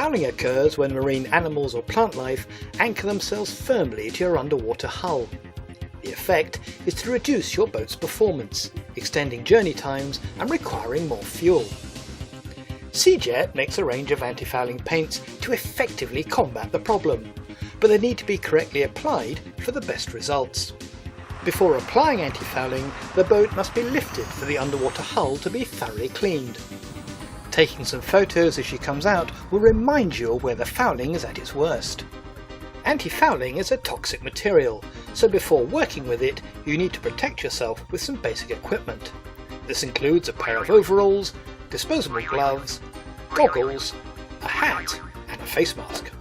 Fouling occurs when marine animals or plant life anchor themselves firmly to your underwater hull. The effect is to reduce your boat's performance, extending journey times and requiring more fuel. Seajet makes a range of anti-fouling paints to effectively combat the problem, but they need to be correctly applied for the best results. Before applying anti-fouling, the boat must be lifted for the underwater hull to be thoroughly cleaned. Taking some photos as she comes out will remind you of where the fouling is at its worst. Anti-fouling is a toxic material, so before working with it, you need to protect yourself with some basic equipment. This includes a pair of overalls, disposable gloves, goggles, a hat and a face mask.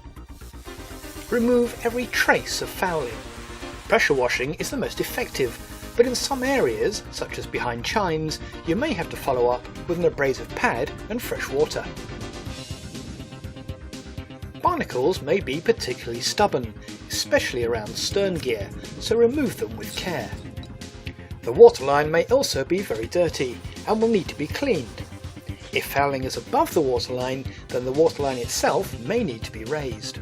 Remove every trace of fouling. Pressure washing is the most effective, but in some areas, such as behind chines, you may have to follow up with an abrasive pad and fresh water. Barnacles may be particularly stubborn, especially around stern gear, so remove them with care. The waterline may also be very dirty and will need to be cleaned. If fouling is above the waterline, then the waterline itself may need to be raised.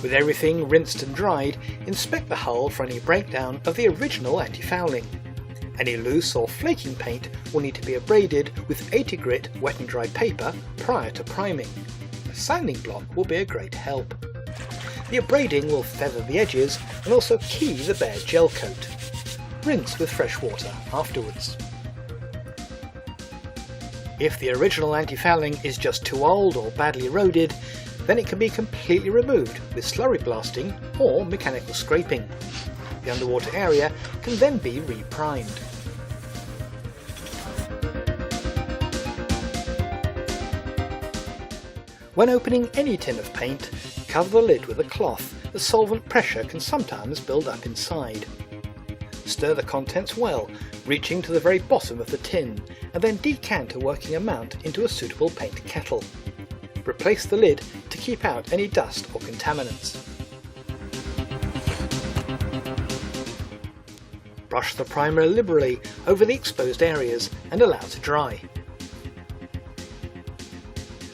With everything rinsed and dried, inspect the hull for any breakdown of the original anti-fouling. Any loose or flaking paint will need to be abraded with 80 grit wet and dry paper prior to priming. A sanding block will be a great help. The abrading will feather the edges and also key the bare gel coat. Rinse with fresh water afterwards. If the original anti-fouling is just too old or badly eroded, then it can be completely removed with slurry blasting or mechanical scraping. The underwater area can then be re-primed. When opening any tin of paint, cover the lid with a cloth, as solvent pressure can sometimes build up inside. Stir the contents well, reaching to the very bottom of the tin, and then decant a working amount into a suitable paint kettle. Replace the lid to keep out any dust or contaminants. Brush the primer liberally over the exposed areas and allow to dry.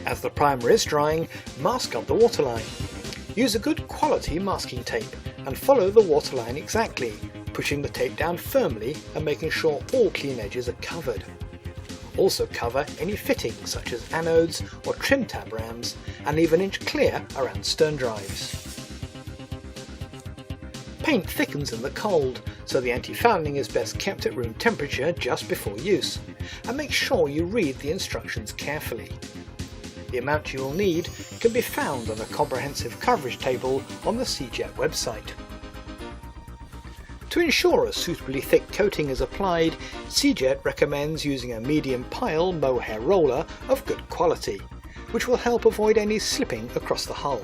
As the primer is drying, mask up the waterline. Use a good quality masking tape and follow the waterline exactly, pushing the tape down firmly and making sure all clean edges are covered. Also cover any fittings such as anodes or trim tab rams and leave an inch clear around stern drives. Paint thickens in the cold, so the anti-fouling is best kept at room temperature just before use, and make sure you read the instructions carefully. The amount you will need can be found on a comprehensive coverage table on the Seajet website. To ensure a suitably thick coating is applied, Seajet recommends using a medium pile mohair roller of good quality, which will help avoid any slipping across the hull.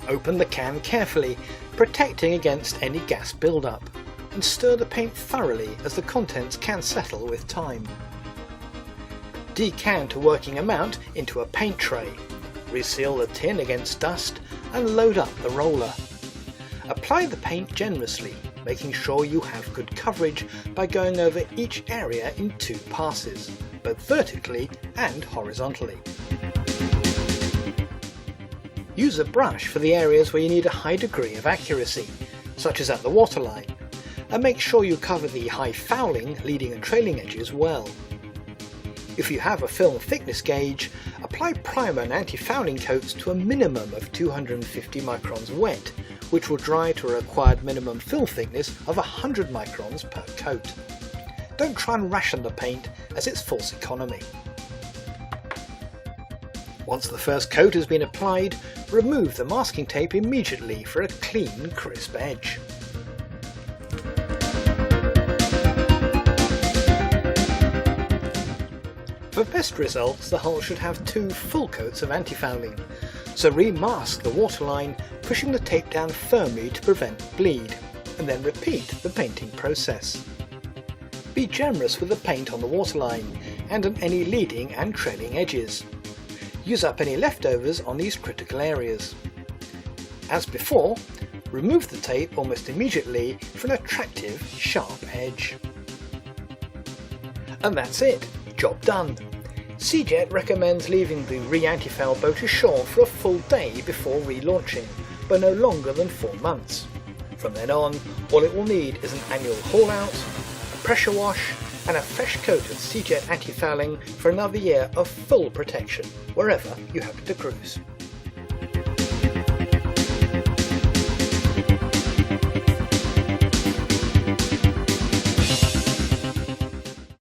Open the can carefully, protecting against any gas buildup, and stir the paint thoroughly as the contents can settle with time. Decant a working amount into a paint tray, reseal the tin against dust, and load up the roller. Apply the paint generously, making sure you have good coverage by going over each area in 2 passes, both vertically and horizontally. Use a brush for the areas where you need a high degree of accuracy, such as at the waterline, and make sure you cover the high fouling leading and trailing edges well. If you have a film thickness gauge, apply primer and anti-fouling coats to a minimum of 250 microns wet, which will dry to a required minimum film thickness of 100 microns per coat. Don't try and ration the paint, as it's false economy. Once the first coat has been applied, remove the masking tape immediately for a clean, crisp edge. For best results, the hull should have 2 full coats of anti-fouling, so remask the waterline, pushing the tape down firmly to prevent bleed, and then repeat the painting process. Be generous with the paint on the waterline and on any leading and trailing edges. Use up any leftovers on these critical areas. As before, remove the tape almost immediately for an attractive, sharp edge. And that's it, job done. Seajet recommends leaving the re-antifoul boat ashore for a full day before relaunching, but no longer than 4 months. From then on, all it will need is an annual haul out, a pressure wash, and a fresh coat of Seajet antifouling for another year of full protection wherever you happen to cruise.